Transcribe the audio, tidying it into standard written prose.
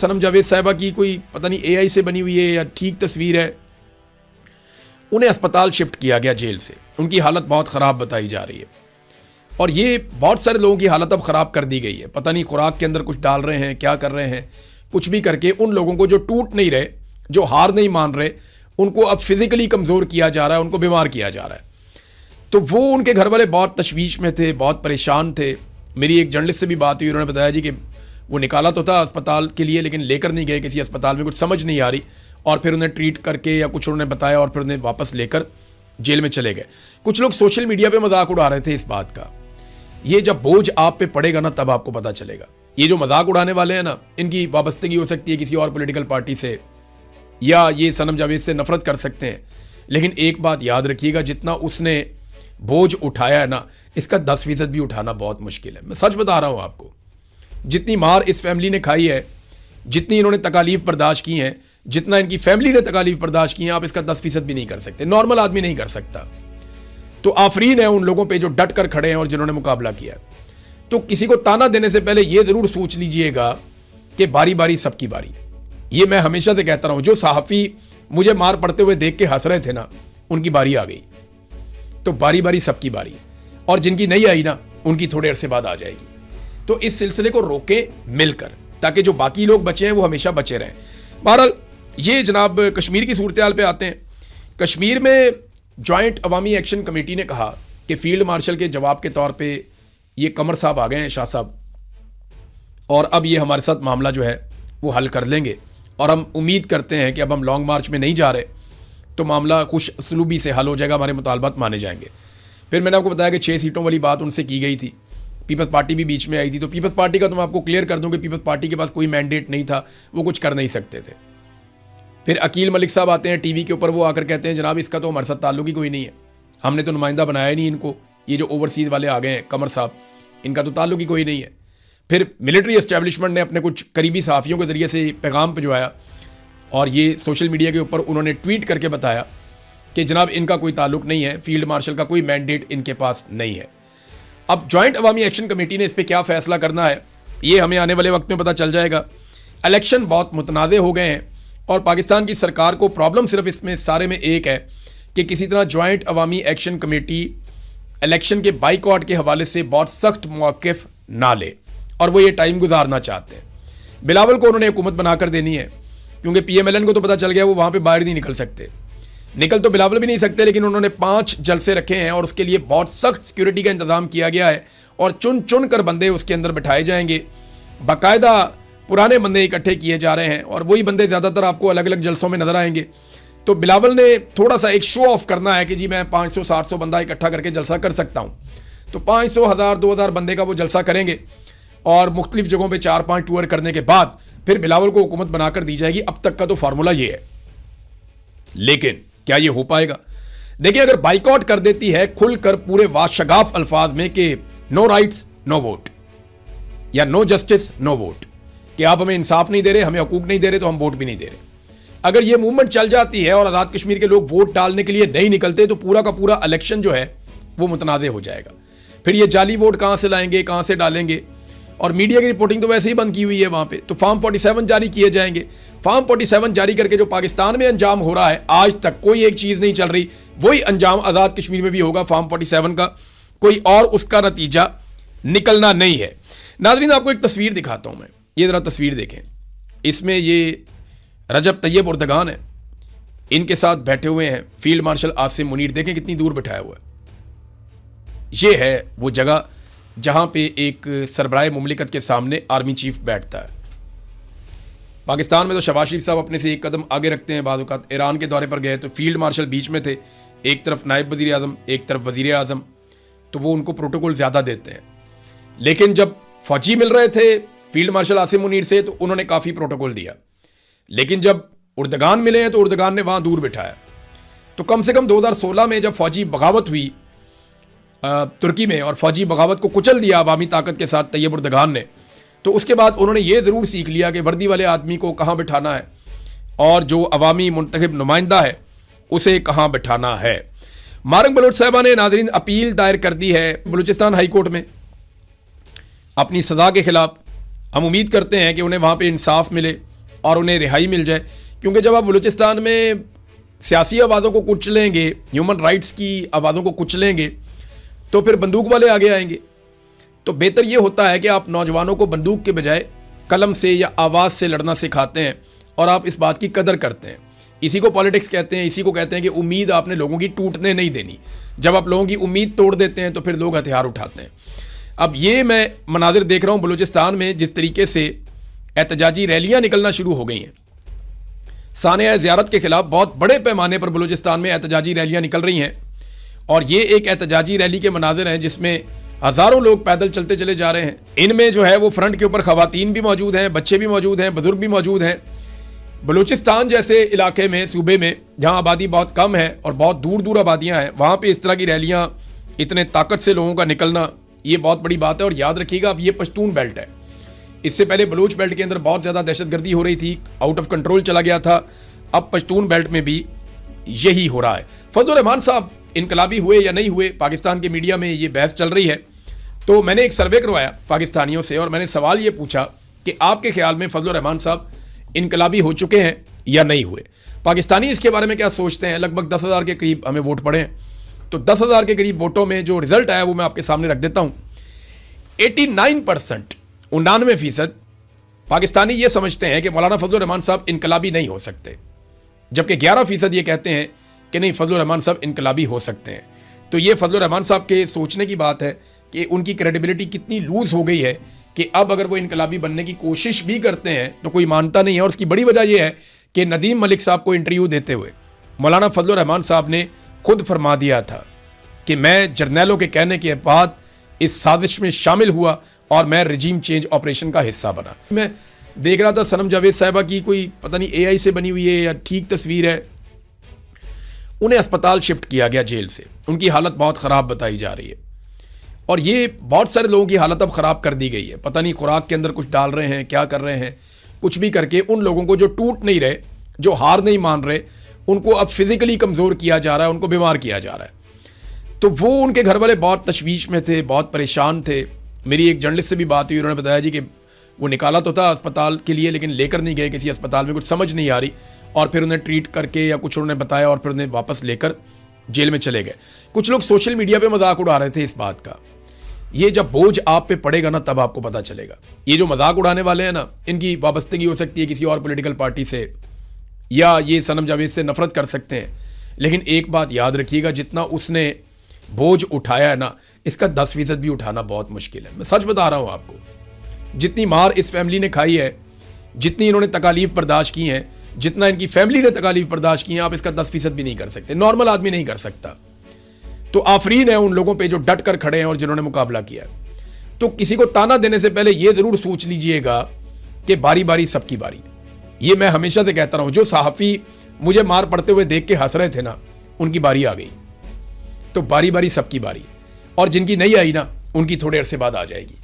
सनम जावेद साहिबा की कोई पता नहीं एआई से बनी हुई है या ठीक तस्वीर है। उन्हें अस्पताल शिफ्ट किया गया जेल से, उनकी हालत बहुत ख़राब बताई जा रही है और ये बहुत सारे लोगों की हालत अब ख़राब कर दी गई है। पता नहीं खुराक के अंदर कुछ डाल रहे हैं, क्या कर रहे हैं, कुछ भी करके उन लोगों को जो टूट नहीं रहे, जो हार नहीं मान रहे, उनको अब फिज़िकली कमज़ोर किया जा रहा है, उनको बीमार किया जा रहा है। तो वो उनके घर वाले बहुत तशवीश में थे, बहुत परेशान थे। मेरी एक जर्नलिस्ट से भी बात हुई, उन्होंने बताया जी कि वो निकाला तो था अस्पताल के लिए लेकिन लेकर नहीं गए किसी अस्पताल में, कुछ समझ नहीं आ रही और फिर उन्हें ट्रीट करके या कुछ उन्होंने बताया और फिर उन्हें वापस लेकर जेल में चले गए। कुछ लोग सोशल मीडिया पे मजाक उड़ा रहे थे इस बात का। ये जब बोझ आप पे पड़ेगा ना तब आपको पता चलेगा। ये जो मजाक उड़ाने वाले हैं ना, इनकी वाबस्तगी हो सकती है किसी और पॉलिटिकल पार्टी से या ये सनम जावेद से नफरत कर सकते हैं, लेकिन एक बात याद रखिएगा, जितना उसने बोझ उठाया है ना, इसका 10% भी उठाना बहुत मुश्किल है। मैं सच बता रहा हूं आपको, जितनी मार इस फैमिली ने खाई है, जितनी इन्होंने तकालीफ बर्दाश्त की हैं, जितना इनकी फैमिली ने तकालीफ बर्दाश्त की हैं, आप इसका 10% भी नहीं कर सकते, नॉर्मल आदमी नहीं कर सकता। तो आफरीन है उन लोगों पे जो डट कर खड़े हैं और जिन्होंने मुकाबला किया। तो किसी को ताना देने से पहले ये ज़रूर सोच लीजिएगा कि बारी बारी सबकी बारी। ये मैं हमेशा से कहता रहा हूँ, जो सहाफ़ी मुझे मार पड़ते हुए देख के हंस रहे थे ना, उनकी बारी आ गई। तो बारी बारी सबकी बारी, और जिनकी नहीं आई ना, उनकी थोड़े अरसे बाद आ जाएगी। तो इस सिलसिले को रोकें मिलकर, ताकि जो बाकी लोग बचे हैं वो हमेशा बचे रहें। बहरहाल ये जनाब कश्मीर की सूरत हाल पे आते हैं। कश्मीर में जॉइंट अवामी एक्शन कमेटी ने कहा कि फील्ड मार्शल के जवाब के तौर पे ये कमर साहब आ गए हैं, शाह साहब, और अब ये हमारे साथ मामला जो है वो हल कर लेंगे और हम उम्मीद करते हैं कि अब हम लॉन्ग मार्च में नहीं जा रहे तो मामला खुश असलूबी से हल हो जाएगा, हमारे मुतालबात माने जाएंगे। फिर मैंने आपको बताया कि 6 सीटों वाली बात उनसे की गई थी, पीपल्स पार्टी भी बीच में आई थी। तो पीपल्स पार्टी का तो मैं आपको क्लियर कर दूं कि पीपल्स पार्टी के पास कोई मैंडेट नहीं था, वो कुछ कर नहीं सकते थे। फिर अकील मलिक साहब आते हैं टीवी के ऊपर, वो आकर कहते हैं जनाब इसका तो हमारे साथ ताल्लुक ही कोई नहीं है, हमने तो नुमाइंदा बनाया ही नहीं इनको। ये जो ओवरसीज़ वाले आ गए हैं कमर साहब, इनका तो ताल्लुक ही कोई नहीं है। फिर मिलिट्री एस्टेब्लिशमेंट ने अपने कुछ करीबी सहाफ़ियों के ज़रिए से पैगाम भिजवाया और ये सोशल मीडिया के ऊपर उन्होंने ट्वीट करके बताया कि जनाब इनका कोई ताल्लुक नहीं है, फील्ड मार्शल का कोई मैंडेट इनके पास नहीं है। अब जॉइंट अवामी एक्शन कमेटी ने इस पर क्या फ़ैसला करना है ये हमें आने वाले वक्त में पता चल जाएगा। इलेक्शन बहुत मुतनाज़े हो गए हैं और पाकिस्तान की सरकार को प्रॉब्लम सिर्फ इसमें सारे में एक है कि किसी तरह जॉइंट अवामी एक्शन कमेटी इलेक्शन के बाइकआउट के हवाले से बहुत सख्त मौक़िफ़ ना ले, और वो ये टाइम गुजारना चाहते हैं। बिलावल को उन्होंने हुकूमत बनाकर देनी है, क्योंकि PMLN को तो पता चल गया वो वहाँ पे बाहर नहीं निकल सकते, निकल तो बिलावल भी नहीं सकते, लेकिन उन्होंने 5 जलसे रखे हैं और उसके लिए बहुत सख्त सिक्योरिटी का इंतज़ाम किया गया है और चुन चुन कर बंदे उसके अंदर बिठाए जाएंगे। बाकायदा पुराने बंदे इकट्ठे किए जा रहे हैं और वही बंदे ज़्यादातर आपको अलग अलग जलसों में नज़र आएंगे। तो बिलावल ने थोड़ा सा एक शो ऑफ करना है कि जी मैं 500-700 बंदा इकट्ठा करके जलसा कर सकता हूँ। तो 500, 1000, 2000 बंदे का वो जलसा करेंगे और मुख्तलिफ जगहों पे 4-5 टूर करने के बाद फिर बिलावल को हुकूमत बनाकर दी जाएगी। अब तक का तो फार्मूला ये है, लेकिन क्या ये हो पाएगा? देखिए, अगर बाइकआउट कर देती है खुलकर पूरे वाशगाफ अल्फाज में कि नो राइट्स नो वोट या नो जस्टिस नो वोट, कि आप हमें इंसाफ नहीं दे रहे, हमें हकूक नहीं दे रहे, तो हम वोट भी नहीं दे रहे। अगर ये मूवमेंट चल जाती है और आज़ाद कश्मीर के लोग वोट डालने के लिए नहीं निकलते तो पूरा का पूरा इलेक्शन जो है वो मुतनाज़े हो जाएगा। फिर ये जाली वोट कहाँ से लाएंगे, कहाँ से डालेंगे, और मीडिया की रिपोर्टिंग तो वैसे ही बंद की हुई है वहाँ पे। तो फॉर्म 47 जारी किए जाएंगे। फॉर्म 47 जारी करके जो पाकिस्तान में अंजाम हो रहा है, आज तक कोई एक चीज़ नहीं चल रही, वही अंजाम आज़ाद कश्मीर में भी होगा फॉर्म 47 का, कोई और उसका नतीजा निकलना नहीं है। नाज़रीन, आपको एक तस्वीर दिखाता हूँ मैं, ये ज़रा तस्वीर देखें। इसमें ये रजब तैयब उर्दगान है, इनके साथ बैठे हुए हैं फील्ड मार्शल आसिम मुनीर। देखें कितनी दूर बैठाया हुआ है। ये है वो जगह जहां पे एक सरबराह मुमलिकत के सामने आर्मी चीफ बैठता है। पाकिस्तान में तो शहबाज शरीफ साहब अपने से एक कदम आगे रखते हैं। बाज़ औक़ात ईरान के दौरे पर गए तो फील्ड मार्शल बीच में थे, एक तरफ नायब वज़ीर आज़म, एक तरफ वज़ीर आज़म, तो वो उनको प्रोटोकॉल ज़्यादा देते हैं। लेकिन जब फ़ौजी मिल रहे थे फील्ड मार्शल आसिम मुनीर से तो उन्होंने काफ़ी प्रोटोकॉल दिया, लेकिन जब उर्दगान मिले हैं तो उर्दगान ने वहाँ दूर बिठाया। तो कम से कम 2016 में जब फ़ौजी बगावत हुई तुर्की में और फ़ौजी बगावत को कुचल दिया अवामी ताकत के साथ तैयब उर्दगान ने, तो उसके बाद उन्होंने ये ज़रूर सीख लिया कि वर्दी वाले आदमी को कहाँ बिठाना है और जो अवामी मुंतखब नुमाइंदा है उसे कहाँ बिठाना है। मारंग बलोच साहबा ने नाज़रीन अपील दायर कर दी है बलूचिस्तान हाई कोर्ट में अपनी सज़ा के ख़िलाफ़। हम उम्मीद करते हैं कि उन्हें वहाँ पर इंसाफ मिले और उन्हें रिहाई मिल जाए। क्योंकि जब आप बलूचिस्तान में सियासी आवाज़ों को कुचलेंगे, ह्यूमन राइट्स की आवाज़ों को कुचलेंगे, तो फिर बंदूक वाले आगे आएंगे। तो बेहतर ये होता है कि आप नौजवानों को बंदूक के बजाय कलम से या आवाज़ से लड़ना सिखाते हैं और आप इस बात की कदर करते हैं। इसी को पॉलिटिक्स कहते हैं, इसी को कहते हैं कि उम्मीद आपने लोगों की टूटने नहीं देनी। जब आप लोगों की उम्मीद तोड़ देते हैं तो फिर लोग हथियार उठाते हैं। अब ये मैं मनाजिर देख रहा हूँ बलूचिस्तान में, जिस तरीके से एहतजाजी रैलियाँ निकलना शुरू हो गई हैं। सानिया ज़ियारत के खिलाफ बहुत बड़े पैमाने पर बलूचिस्तान में एहतजाजी रैलियाँ निकल रही हैं और ये एक एहतजाजी रैली के मनाजिर हैं जिसमें हज़ारों लोग पैदल चलते चले जा रहे हैं। इनमें जो है वो फ्रंट के ऊपर ख़वातीन भी मौजूद हैं, बच्चे भी मौजूद हैं, बुजुर्ग भी मौजूद हैं। बलूचिस्तान जैसे इलाके में, सूबे में, जहाँ आबादी बहुत कम है और बहुत दूर दूर आबादियाँ हैं, वहाँ पे इस तरह की रैलियाँ, इतने ताकत से लोगों का निकलना, ये बहुत बड़ी बात है। और याद रखिएगा, अब ये पश्तून बेल्ट है। इससे पहले बलूच बेल्ट के अंदर बहुत ज़्यादा दहशतगर्दी हो रही थी, आउट ऑफ कंट्रोल चला गया था। अब पश्तून बेल्ट में भी यही हो रहा है। फजलुर रहमान साहब इनकलाबी हुए या नहीं हुए, पाकिस्तान के मीडिया में ये बहस चल रही है। तो मैंने एक सर्वे करवाया पाकिस्तानियों से और मैंने सवाल ये पूछा कि आपके ख्याल में फजलुर रहमान साहब इनकलाबी हो चुके हैं या नहीं हुए। पाकिस्तानी इसके बारे में क्या सोचते हैं। लगभग 10,000 के करीब हमें वोट पड़े हैं। तो 10,000 के करीब वोटों में जो रिजल्ट आया वो मैं आपके सामने रख देता हूँ। 89%, 99% पाकिस्तानी ये समझते हैं कि मौलाना फजलुर रहमान साहब इनकलाबी नहीं हो सकते, जबकि 11% ये कहते हैं कि नहीं, फजलुर रहमान साहब इनकलाबी हो सकते हैं। तो ये फजलुर रहमान साहब के सोचने की बात है कि उनकी क्रेडिबिलिटी कितनी लूज़ हो गई है कि अब अगर वो इनकलाबी बनने की कोशिश भी करते हैं तो कोई मानता नहीं है। और उसकी बड़ी वजह यह है कि नदीम मलिक साहब को इंटरव्यू देते हुए मौलाना फजलुर रहमान साहब ने खुद फरमा दिया था कि मैं जर्नैलों के कहने के बाद इस साजिश में शामिल हुआ और मैं रजीम चेंज ऑपरेशन का हिस्सा बना। मैं देख रहा था सनम जावेद साहिबा की कोई पता नहीं AI से बनी हुई है या ठीक तस्वीर है। उन्हें अस्पताल शिफ्ट किया गया जेल से। उनकी हालत बहुत ख़राब बताई जा रही है और ये बहुत सारे लोगों की हालत अब ख़राब कर दी गई है। पता नहीं खुराक के अंदर कुछ डाल रहे हैं, क्या कर रहे हैं, कुछ भी करके उन लोगों को जो टूट नहीं रहे, जो हार नहीं मान रहे, उनको अब फिज़िकली कमज़ोर किया जा रहा है, उनको बीमार किया जा रहा है। तो वो उनके घर वाले बहुत तशवीश में थे, बहुत परेशान थे। मेरी एक जर्नलिस्ट से भी बात हुई, उन्होंने बताया जी कि वो निकाला तो था अस्पताल के लिए लेकिन लेकर नहीं गए किसी अस्पताल में, कुछ समझ नहीं आ रही और फिर उन्हें ट्रीट करके या कुछ उन्होंने बताया और फिर उन्हें वापस लेकर जेल में चले गए। कुछ लोग सोशल मीडिया पे मजाक उड़ा रहे थे इस बात का। ये जब बोझ आप पे पड़ेगा ना तब आपको पता चलेगा। ये जो मजाक उड़ाने वाले हैं ना, इनकी वाबस्तगी हो सकती है किसी और पॉलिटिकल पार्टी से या ये सनम जावेद से नफरत कर सकते हैं, लेकिन एक बात याद रखिएगा, जितना उसने बोझ उठाया है ना, इसका 10% भी उठाना बहुत मुश्किल है। मैं सच बता रहा हूँ आपको, जितनी मार इस फैमिली ने खाई है, जितनी इन्होंने तकालीफ बर्दाश्त की हैं, जितना इनकी फैमिली ने तकालीफ बर्दाश्त की हैं, आप इसका 10% भी नहीं कर सकते। नॉर्मल आदमी नहीं कर सकता। तो आफरीन है उन लोगों पे जो डट कर खड़े हैं और जिन्होंने मुकाबला किया। तो किसी को ताना देने से पहले ये ज़रूर सोच लीजिएगा कि बारी बारी सबकी बारी। ये मैं हमेशा से कहता रहा हूँ, जो सहाफ़ी मुझे मार पड़ते हुए देख के हंस रहे थे ना, उनकी बारी आ गई। तो बारी बारी सबकी बारी, और जिनकी नहीं आई ना, उनकी थोड़े अरसे बाद आ जाएगी।